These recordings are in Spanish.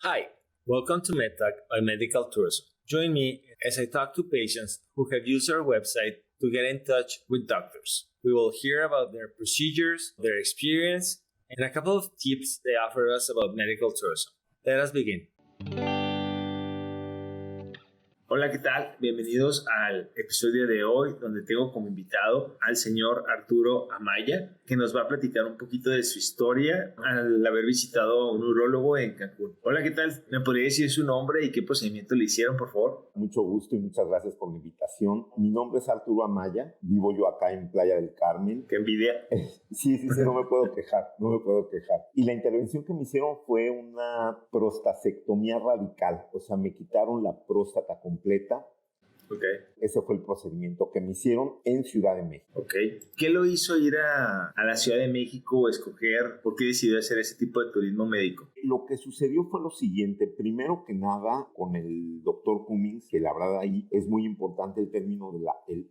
Hi, welcome to MedTalk by Medical Tourism. Join me as I talk to patients who have used our website to get in touch with doctors. We will hear about their procedures, their experience, and a couple of tips they offer us about medical tourism. Let us begin. Hola, ¿qué tal? Bienvenidos al episodio de hoy, donde tengo como invitado al señor Arturo Amaya, que nos va a platicar un poquito de su historia al haber visitado a un urólogo en Cancún. Hola, ¿qué tal? ¿Me podría decir su nombre y qué procedimiento le hicieron, por favor? Mucho gusto y muchas gracias por la invitación. Mi nombre es Arturo Amaya, vivo yo acá en Playa del Carmen. ¡Qué envidia! Sí, no me puedo quejar. Y la intervención que me hicieron fue una prostacectomía radical, o sea, me quitaron la próstata completa. Okay. Ese fue el procedimiento que me hicieron en Ciudad de México. Okay. ¿Qué lo hizo ir a la Ciudad de México o escoger? ¿Por qué decidió hacer ese tipo de turismo médico? Lo que sucedió fue lo siguiente. Primero que nada, con el doctor Cummings, que la verdad ahí es muy importante el término de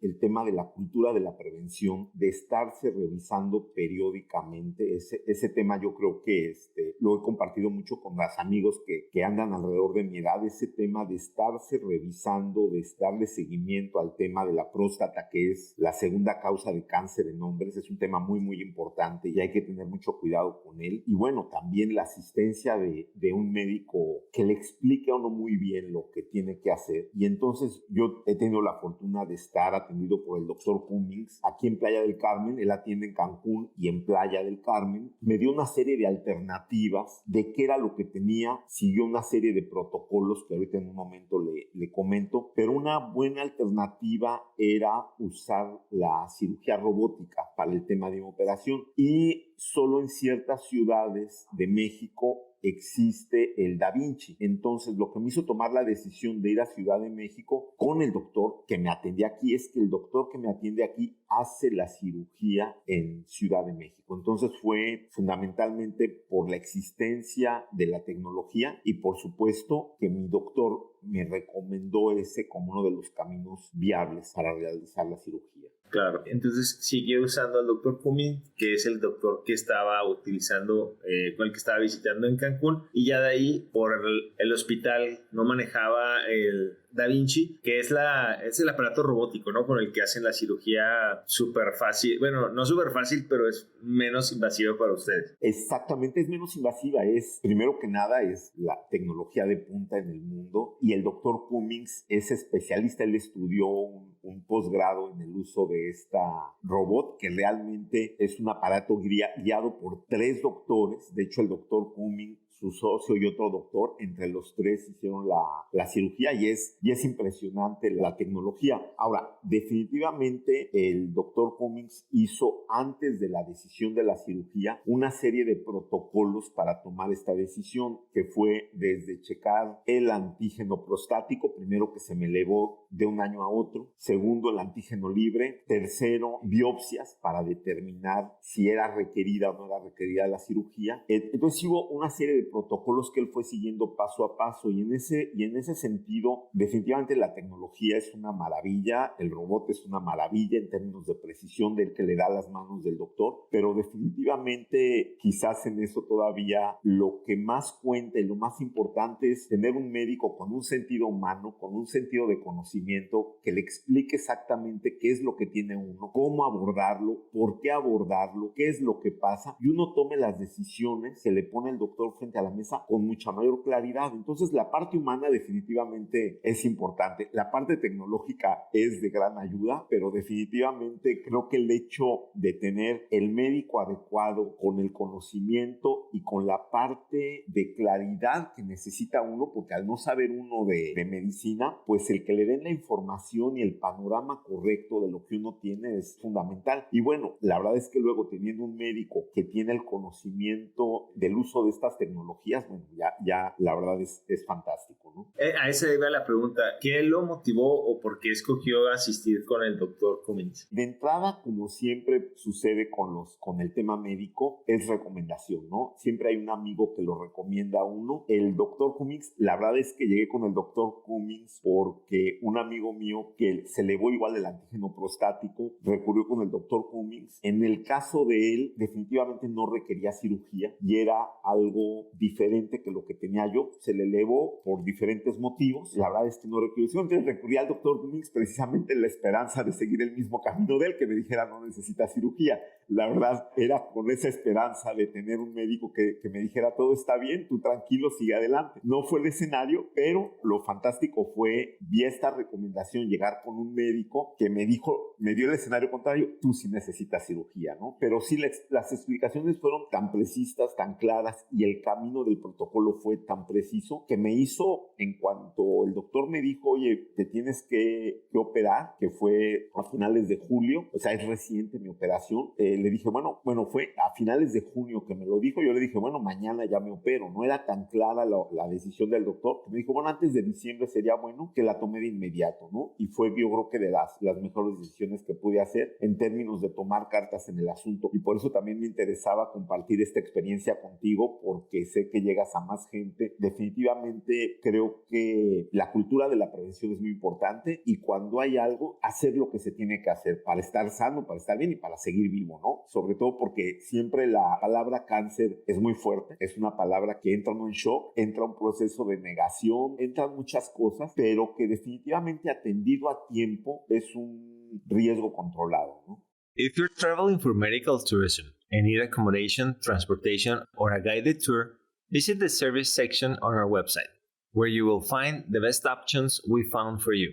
el tema de la cultura de la prevención, de estarse revisando periódicamente. Ese tema yo creo que lo he compartido mucho con los amigos que andan alrededor de mi edad. Ese tema de estarse revisando, de darle seguimiento al tema de la próstata, que es la segunda causa de cáncer en hombres, es un tema muy, muy importante y hay que tener mucho cuidado con él. Y bueno, también la asistencia de un médico que le explique a uno muy bien lo que tiene que hacer. Y entonces yo he tenido la fortuna de estar atendido por el doctor Cummings aquí en Playa del Carmen. Él atiende en Cancún y en Playa del Carmen. Me dio una serie de alternativas de qué era lo que tenía. Siguió una serie de protocolos que ahorita en un momento le comento, pero una buena alternativa era usar la cirugía robótica para el tema de operación, y solo en ciertas ciudades de México existe el Da Vinci. Entonces, lo que me hizo tomar la decisión de ir a Ciudad de México con el doctor que me atiende aquí es que el doctor que me atiende aquí hace la cirugía en Ciudad de México. Entonces, fue fundamentalmente por la existencia de la tecnología y, por supuesto, que mi doctor me recomendó ese como uno de los caminos viables para realizar la cirugía. Claro, entonces siguió usando al doctor Cummings, que es el doctor que estaba utilizando, con el que estaba visitando en Cancún, y ya de ahí por el hospital no manejaba el Da Vinci, que es el aparato robótico, ¿no? Con el que hacen la cirugía súper fácil, bueno, no súper fácil, pero es menos invasiva para ustedes. Exactamente, es menos invasiva, primero que nada es la tecnología de punta en el mundo, y el doctor Cummings es especialista, él estudió un posgrado en el uso de esta robot, que realmente es un aparato guiado por 3 doctores. De hecho, el doctor Cummings, su socio y otro doctor, entre los 3 hicieron la cirugía, y es impresionante la tecnología. Ahora, definitivamente el doctor Cummings hizo, antes de la decisión de la cirugía, una serie de protocolos para tomar esta decisión, que fue desde checar el antígeno prostático, primero, que se me elevó de un año a otro; segundo, el antígeno libre; tercero, biopsias para determinar si era requerida o no era requerida la cirugía. Entonces hubo una serie de protocolos que él fue siguiendo paso a paso, y en ese sentido, definitivamente la tecnología es una maravilla, el robot es una maravilla en términos de precisión del que le da las manos del doctor, pero definitivamente quizás en eso todavía lo que más cuenta y lo más importante es tener un médico con un sentido humano, con un sentido de conocimiento, que le explique exactamente qué es lo que tiene uno, cómo abordarlo, por qué abordarlo, qué es lo que pasa, y uno tome las decisiones que le pone el doctor frente a la mesa con mucha mayor claridad. Entonces, la parte humana definitivamente es importante. La parte tecnológica es de gran ayuda, pero definitivamente creo que el hecho de tener el médico adecuado, con el conocimiento y con la parte de claridad que necesita uno, porque al no saber uno de medicina, pues el que le den la información y el panorama correcto de lo que uno tiene es fundamental. Y bueno, la verdad es que luego, teniendo un médico que tiene el conocimiento del uso de estas tecnologías, bueno, ya la verdad es fantástico, ¿no? A esa iba la pregunta. ¿Qué lo motivó o por qué escogió asistir con el doctor Cummings? De entrada, como siempre sucede con el tema médico, es recomendación, ¿no? Siempre hay un amigo que lo recomienda a uno. El doctor Cummings, la verdad es que llegué con el doctor Cummings porque un amigo mío que se elevó igual el antígeno prostático recurrió con el doctor Cummings. En el caso de él, definitivamente no requería cirugía y era algo diferente que lo que tenía yo. Se le elevó por diferentes motivos. La verdad es que no requirió. Entonces recurrí al doctor Cummings precisamente en la esperanza de seguir el mismo camino de él, que me dijera no necesita cirugía. La verdad era con esa esperanza de tener un médico que me dijera todo está bien, tú tranquilo, sigue adelante. No fue el escenario, pero lo fantástico fue, vi esta recomendación, llegar con un médico que me dijo, me dio el escenario contrario, tú sí necesitas cirugía, ¿no? Pero sí las explicaciones fueron tan precisas, tan claras, y el camino del protocolo fue tan preciso que me hizo, en cuanto el doctor me dijo, oye, te tienes que operar, que fue a finales de julio, o sea, es reciente mi operación, le dije, bueno, fue a finales de junio que me lo dijo, yo le dije, bueno, mañana ya me opero. No era tan clara la decisión del doctor, que me dijo, bueno, antes de diciembre sería bueno que la tomé de inmediato, ¿no? Y fue, yo creo que de las mejores decisiones que pude hacer en términos de tomar cartas en el asunto, y por eso también me interesaba compartir esta experiencia contigo, porque sé que llegas a más gente. Definitivamente creo que la cultura de la prevención es muy importante, y cuando hay algo, hacer lo que se tiene que hacer para estar sano, para estar bien y para seguir vivo, ¿no? Sobre todo porque siempre la palabra cáncer es muy fuerte, es una palabra que entra uno en shock, entra un proceso de negación, entran muchas cosas, pero que definitivamente atendido a tiempo es un riesgo controlado, ¿no? If you're traveling for medical tourism and need accommodation, transportation, or a guided tour, visit the service section on our website, where you will find the best options we found for you.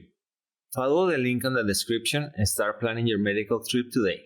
Follow the link on the description and start planning your medical trip today.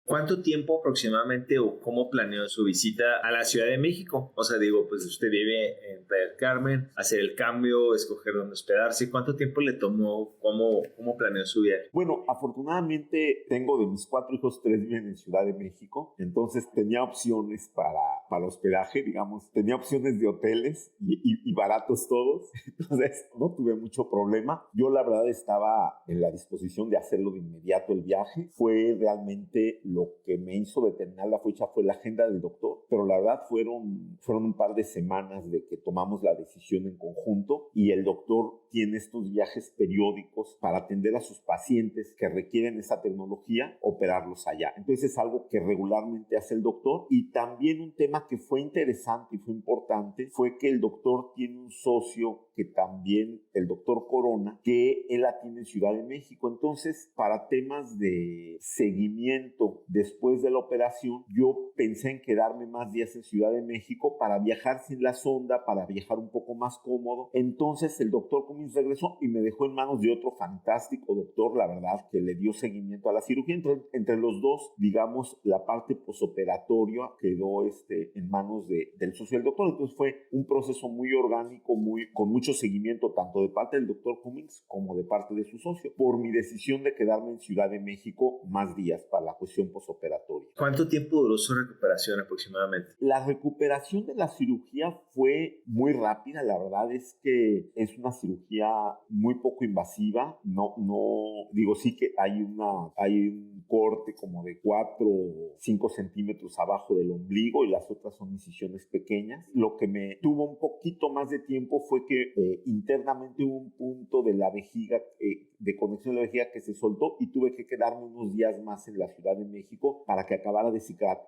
¿Cuánto tiempo aproximadamente o cómo planeó su visita a la Ciudad de México? O sea, digo, pues usted vive en Playa del Carmen, hacer el cambio, escoger dónde hospedarse. ¿Cuánto tiempo le tomó? ¿Cómo planeó su viaje? Bueno, afortunadamente tengo de mis 4 hijos, 3 viven en Ciudad de México, entonces tenía opciones para hospedaje, digamos, tenía opciones de hoteles y baratos todos, entonces no tuve mucho problema. Yo la verdad estaba en la disposición de hacerlo de inmediato el viaje. Fue realmente lo que me hizo determinar la fecha fue la agenda del doctor, pero la verdad fueron un par de semanas de que tomamos la decisión en conjunto, y el doctor tiene estos viajes periódicos para atender a sus pacientes que requieren esa tecnología, operarlos allá. Entonces es algo que regularmente hace el doctor. Y también un tema que fue interesante y fue importante fue que el doctor tiene un socio que también, el doctor Corona, que él atiende en Ciudad de México. Entonces, para temas de seguimiento después de la operación, yo pensé en quedarme más días en Ciudad de México para viajar sin la sonda, para viajar un poco más cómodo. Entonces el doctor Cummings regresó y me dejó en manos de otro fantástico doctor, la verdad, que le dio seguimiento a la cirugía. Entre los dos, digamos, la parte posoperatoria quedó en manos del socio del doctor. Entonces fue un proceso muy orgánico, con mucho seguimiento, tanto de parte del doctor Cummings como de parte de su socio, por mi decisión de quedarme en Ciudad de México más días para la cuestión posoperatoria. ¿Cuánto tiempo duró su recuperación aproximadamente? La recuperación de la cirugía fue muy rápida. La verdad es que es una cirugía muy poco invasiva. No digo, sí que hay un corte como de 4 o 5 centímetros abajo del ombligo, y las otras son incisiones pequeñas. Lo que me tuvo un poquito más de tiempo fue que internamente hubo un punto de la vejiga, de conexión de la vejiga, que se soltó, y tuve que quedarme unos días más en la Ciudad de México para que acabara de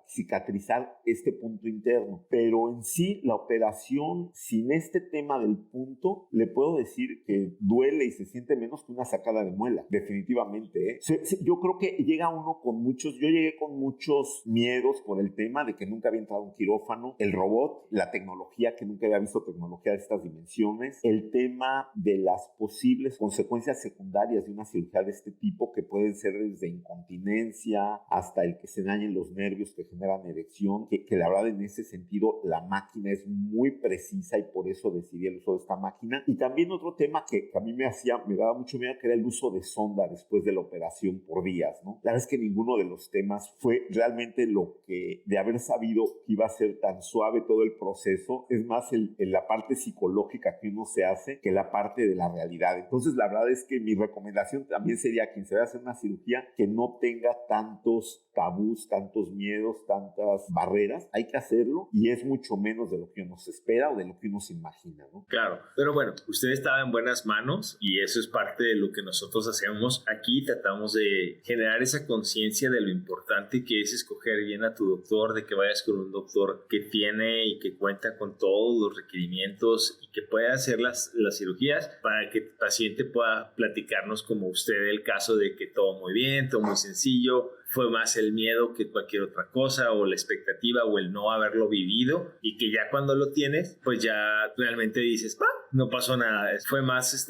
cicatrizar este punto interno. Pero en sí, la operación, sin este tema del punto, le puedo decir que duele y se siente menos que una sacada de muela, definitivamente, ¿eh? Yo creo que llega uno yo llegué con muchos miedos por el tema de que nunca había entrado a un quirófano, el robot, la tecnología, que nunca había visto tecnología de estas dimensiones, el tema de las posibles consecuencias secundarias de una cirugía de este tipo, que pueden ser desde incontinencia hasta el que se dañen los nervios que generan erección, que la verdad en ese sentido la máquina es muy precisa, y por eso decidí el uso de esta máquina. Y también otro tema que a mí me daba mucho miedo, que era el uso de sonda después de la operación por días, ¿no? La verdad es que ninguno de los temas fue realmente lo que, de haber sabido que iba a ser tan suave todo el proceso, es más la parte psicológica que uno se hace que la parte de la realidad. Entonces la verdad es que mi recomendación también sería, quien se vaya a hacer una cirugía, que no tenga tantos tantos tabús, tantos miedos, tantas barreras. Hay que hacerlo y es mucho menos de lo que uno se espera o de lo que uno se imagina, ¿no? Claro, pero bueno, usted estaba en buenas manos y eso es parte de lo que nosotros hacemos aquí. Tratamos de generar esa conciencia de lo importante que es escoger bien a tu doctor, de que vayas con un doctor que tiene y que cuenta con todos los requerimientos y que pueda hacer las cirugías para que el paciente pueda platicarnos como usted el caso de que todo muy bien, todo muy sencillo. Fue más el miedo que cualquier otra cosa o la expectativa o el no haberlo vivido y que ya cuando lo tienes pues ya realmente dices no pasó nada, fue más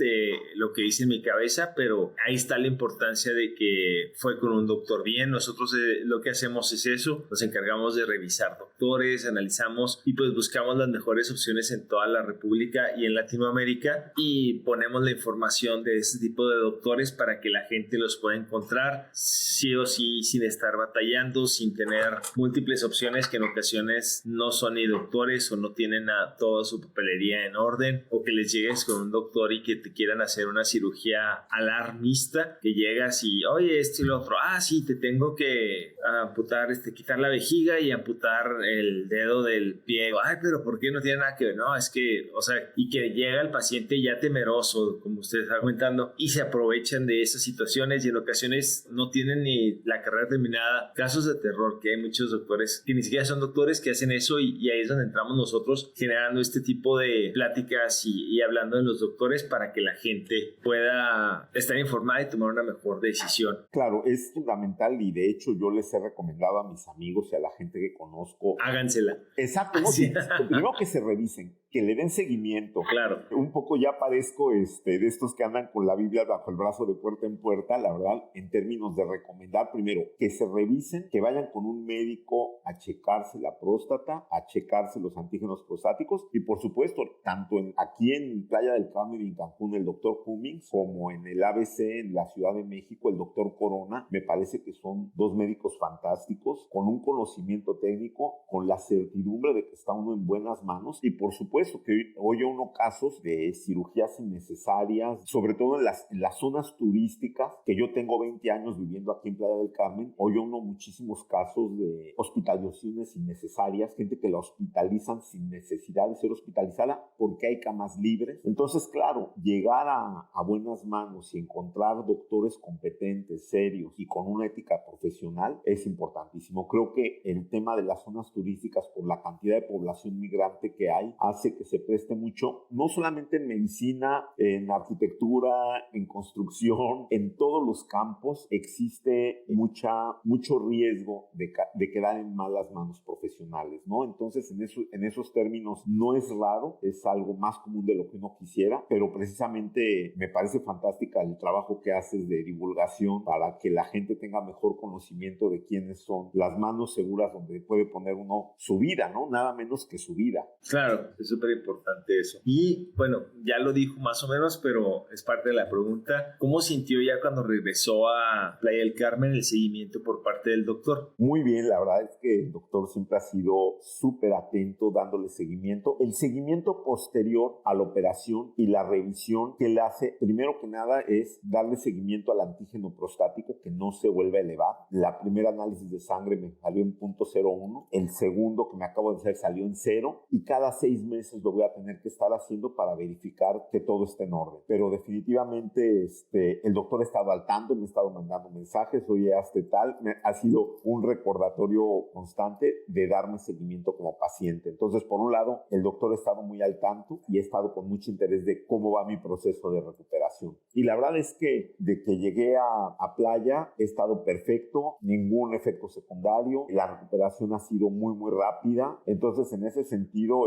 lo que dice en mi cabeza, pero ahí está la importancia de que fue con un doctor bien. Nosotros lo que hacemos es eso, nos encargamos de revisar doctores, analizamos y pues buscamos las mejores opciones en toda la República y en Latinoamérica y ponemos la información de este tipo de doctores para que la gente los pueda encontrar sí o sí sin estar batallando, sin tener múltiples opciones que en ocasiones no son ni doctores o no tienen toda su papelería en orden, o que les llegues con un doctor y que te quieran hacer una cirugía alarmista, que llegas y oye esto y lo otro, sí, te tengo que amputar, quitar la vejiga y amputar el dedo del pie, pero ¿por qué? No tiene nada que ver, no, es que, o sea, y que llega el paciente ya temeroso, como usted está comentando, y se aprovechan de esas situaciones y en ocasiones no tienen ni la carrera terminada, casos de terror que hay muchos doctores que ni siquiera son doctores que hacen eso y ahí es donde entramos nosotros generando este tipo de pláticas y hablando de los doctores para que la gente pueda estar informada y tomar una mejor decisión. Claro, es fundamental y de hecho yo les he recomendado a mis amigos y a la gente que conozco. Hágansela. Exacto, ¿no? Sí. Primero que se revisen, que le den seguimiento. Claro. Un poco ya parezco de estos que andan con la Biblia bajo el brazo de puerta en puerta, la verdad, en términos de recomendar primero que se revisen, que vayan con un médico a checarse la próstata, a checarse los antígenos prostáticos y por supuesto, tanto aquí en Playa del Carmen y en Cancún el doctor Cummings como en el ABC en la Ciudad de México el doctor Corona, me parece que son dos médicos fantásticos con un conocimiento técnico, con la certidumbre de que está uno en buenas manos y por supuesto que oye uno casos de cirugías innecesarias, sobre todo en las zonas turísticas, que yo tengo 20 años viviendo aquí en Playa del Carmen, oye uno muchísimos casos de hospitalizaciones innecesarias, gente que la hospitalizan sin necesidad de ser hospitalizada porque hay camas libres. Entonces, claro, llegar a buenas manos y encontrar doctores competentes, serios y con una ética profesional es importantísimo. Creo que el tema de las zonas turísticas, por la cantidad de población migrante que hay, hace que se preste mucho, no solamente en medicina, en arquitectura, en construcción, en todos los campos existe mucho riesgo de quedar en malas manos profesionales, ¿no? Entonces, en esos términos no es raro, es algo más común de lo que uno quisiera, pero precisamente me parece fantástica el trabajo que haces de divulgación para que la gente tenga mejor conocimiento de quiénes son las manos seguras donde puede poner uno su vida, ¿no? Nada menos que su vida. Claro, es súper importante eso. Y bueno, ya lo dijo más o menos, pero es parte de la pregunta. ¿Cómo sintió ya cuando regresó a Playa del Carmen el seguimiento por parte del doctor? Muy bien, la verdad es que el doctor siempre ha sido súper atento dándole seguimiento. El seguimiento posterior a la operación y la revisión que él hace, primero que nada, es darle seguimiento al antígeno prostático que no se vuelva a elevar. La primera análisis de sangre me salió en 0.01, el segundo que me acabo de hacer salió en 0 y cada 6 meses lo voy a tener que estar haciendo para verificar que todo esté en orden. Pero definitivamente el doctor ha estado al tanto, me ha estado mandando mensajes, oye, hazte tal, ha sido un recordatorio constante de darme seguimiento como paciente. Entonces, por un lado, el doctor ha estado muy al tanto y he estado con mucho interés de cómo va mi proceso de recuperación. Y la verdad es que de que llegué a Playa he estado perfecto, ningún efecto secundario, la recuperación ha sido muy, muy rápida. Entonces, en ese sentido,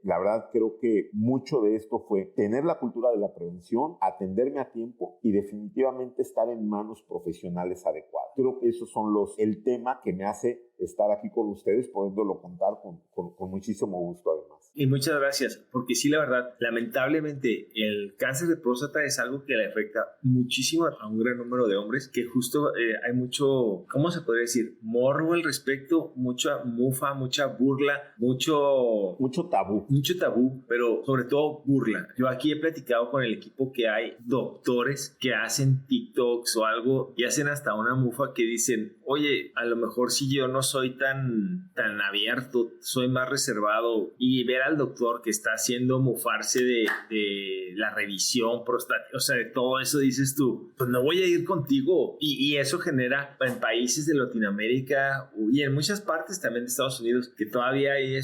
la verdad creo que mucho de esto fue tener la cultura de la prevención, atenderme a tiempo y definitivamente estar en manos profesionales adecuadas. Creo que esos son el tema que me hace estar aquí con ustedes, pudiéndolo contar con muchísimo gusto además. Y muchas gracias, porque sí, la verdad, lamentablemente el cáncer de próstata es algo que le afecta muchísimo a un gran número de hombres, que justo hay mucho, ¿cómo se podría decir? Morbo al respecto, mucha mufa, mucha burla, mucho tabú. Mucho tabú, pero sobre todo burla. Yo aquí he platicado con el equipo que hay doctores que hacen TikToks o algo y hacen hasta una mufa que dicen, oye, a lo mejor si yo no soy tan abierto, soy más reservado, y ver al doctor que está haciendo mufarse de la revisión prostática, o sea, de todo eso, dices tú, pues no voy a ir contigo. Y eso genera en países de Latinoamérica y en muchas partes también de Estados Unidos que todavía hay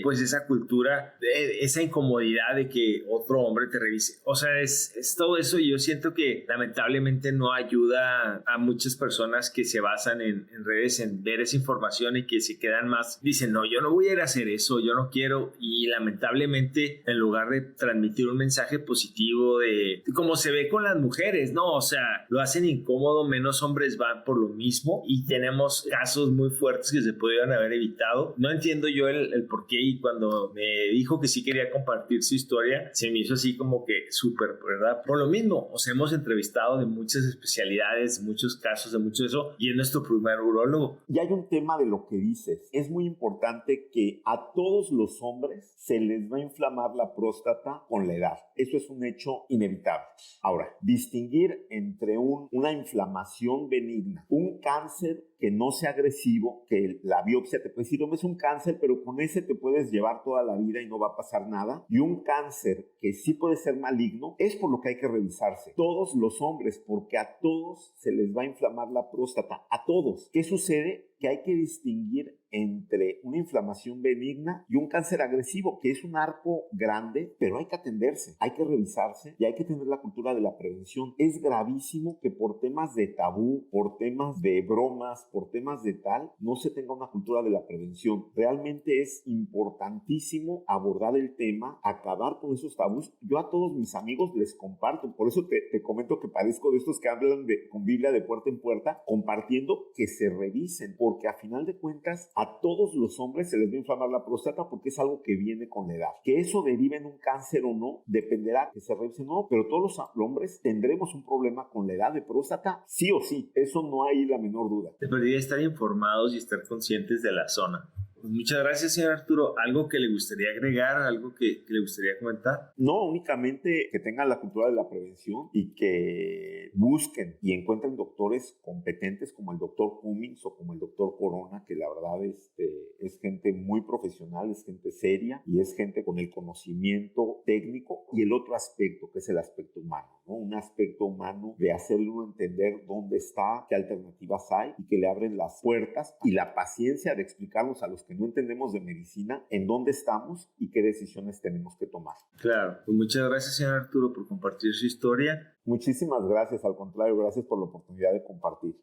pues esa cultura, esa incomodidad de que otro hombre te revise. O sea, es todo eso, y yo siento que lamentablemente no ayuda a muchas personas que se basan en redes, en ver esa información y que se quedan más, dicen, no, yo no voy a ir a hacer eso, yo no quiero, y lamentablemente en lugar de transmitir un mensaje positivo de como se ve con las mujeres, no, o sea, lo hacen incómodo, menos hombres van por lo mismo y tenemos casos muy fuertes que se pudieron haber evitado. No entiendo yo el por qué, y cuando me dijo que sí quería compartir su historia, se me hizo así como que súper, ¿verdad? Por lo mismo, os hemos entrevistado de muchas especialidades, de muchos casos, de mucho eso, y es nuestro primer urólogo. Y hay un tema de lo que dices. Es muy importante que a todos los hombres se les va a inflamar la próstata con la edad. Eso es un hecho inevitable. Ahora, distinguir entre una inflamación benigna, un cáncer que no sea agresivo, que la biopsia te puede decir, no es un cáncer, pero con ese te puedes llevar toda la vida y no va a pasar nada, y un cáncer que sí puede ser maligno, es por lo que hay que revisarse. Todos los hombres, porque a todos se les va a inflamar la próstata, a todos. ¿Qué sucede? Que hay que distinguir entre una inflamación benigna y un cáncer agresivo, que es un arco grande, pero hay que atenderse, hay que revisarse y hay que tener la cultura de la prevención. Es gravísimo que por temas de tabú, por temas de bromas, por temas de tal, no se tenga una cultura de la prevención. Realmente es importantísimo abordar el tema, acabar con esos tabús. Yo a todos mis amigos les comparto, por eso te comento que parezco de estos que hablan con Biblia de puerta en puerta, compartiendo que se revisen, porque a final de cuentas a todos los hombres se les va a inflamar la próstata porque es algo que viene con la edad. Que eso derive en un cáncer o no, dependerá que se revise o no, pero todos los hombres tendremos un problema con la edad de próstata, sí o sí, eso no hay la menor duda. Debería estar informados y estar conscientes de la zona. Pues muchas gracias, señor Arturo. ¿Algo que le gustaría agregar? ¿Algo que le gustaría comentar? No, únicamente que tengan la cultura de la prevención y que busquen y encuentren doctores competentes como el doctor Cummings o como el doctor Corona, que la verdad es gente muy profesional, es gente seria y es gente con el conocimiento técnico. Y el otro aspecto, que es el aspecto humano, ¿no? Un aspecto humano de hacerle uno entender dónde está, qué alternativas hay, y que le abren las puertas y la paciencia de explicarnos a los que no entendemos de medicina en dónde estamos y qué decisiones tenemos que tomar. Claro, pues muchas gracias, señor Arturo, por compartir su historia. Muchísimas gracias, al contrario, gracias por la oportunidad de compartir.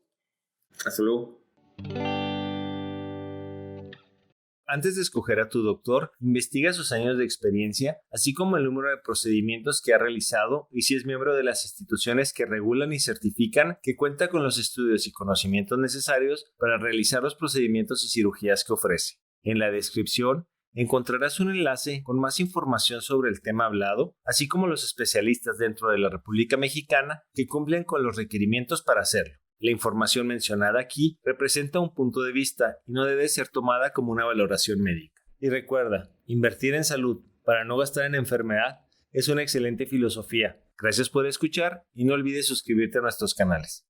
Hasta luego. Antes de escoger a tu doctor, investiga sus años de experiencia, así como el número de procedimientos que ha realizado y si es miembro de las instituciones que regulan y certifican que cuenta con los estudios y conocimientos necesarios para realizar los procedimientos y cirugías que ofrece. En la descripción encontrarás un enlace con más información sobre el tema hablado, así como los especialistas dentro de la República Mexicana que cumplen con los requerimientos para hacerlo. La información mencionada aquí representa un punto de vista y no debe ser tomada como una valoración médica. Y recuerda, invertir en salud para no gastar en enfermedad es una excelente filosofía. Gracias por escuchar y no olvides suscribirte a nuestros canales.